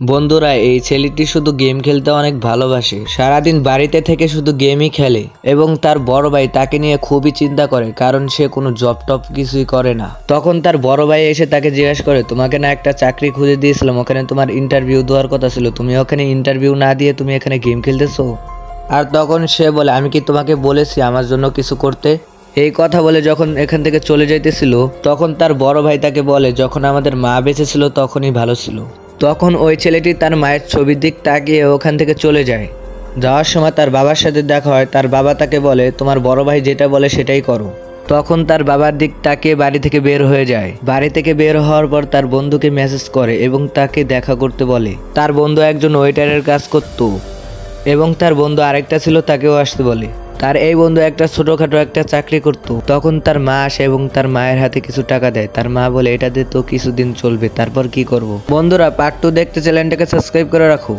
বন্ধুরা, এই ছেলেটি শুধু গেম খেলতে অনেক ভালোবাসে। সারাদিন বাড়িতে থেকে শুধু গেমই খেলে এবং তার বড় ভাই তাকে নিয়ে খুবই চিন্তা করে, কারণ সে কোনো জব টপ কিছুই করে না। তখন তার বড় ভাই এসে তাকে জিজ্ঞাসা করে, তোমাকে না একটা চাকরি খুঁজে দিয়েছিলাম, ওখানে তোমার ইন্টারভিউ দেওয়ার কথা ছিল, তুমি ওখানে ইন্টারভিউ না দিয়ে তুমি এখানে গেম খেলতেছো? আর তখন সে বলে, আমি কি তোমাকে বলেছি আমার জন্য কিছু করতে? এই কথা বলে যখন এখান থেকে চলে যাইতেছিল, তখন তার বড় ভাই তাকে বলে, যখন আমাদের মা বেঁচে ছিল তখনই ভালো ছিল। তখন ওই ছেলেটি তার মায়ের ছবির দিক তাকিয়ে ওখান থেকে চলে যায়। যাওয়ার সময় তার বাবার সাথে দেখা হয়। তার বাবা তাকে বলে, তোমার বড় ভাই যেটা বলে সেটাই করো। তখন তার বাবার দিক তাকিয়ে বাড়ি থেকে বের হয়ে যায়। বাড়ি থেকে বের হওয়ার পর তার বন্ধুকে মেসেজ করে এবং তাকে দেখা করতে বলে। তার বন্ধু একজন ওয়েটারের কাজ করত এবং তার বন্ধু আরেকটা ছিল, তাকেও আসতে বলে। তার এই বন্ধু একটা ছোটখাটো একটা চাকরি করত। তখন তার মা আসে এবং তার মায়ের হাতে কিছু টাকা দেয়। তার মা বলে, এটা দিয়ে তো কিছুদিন চলবে, তারপর কি করব। বন্ধুরা, পার্ট 2 দেখতে চ্যানেলটাকে সাবস্ক্রাইব করে রাখো।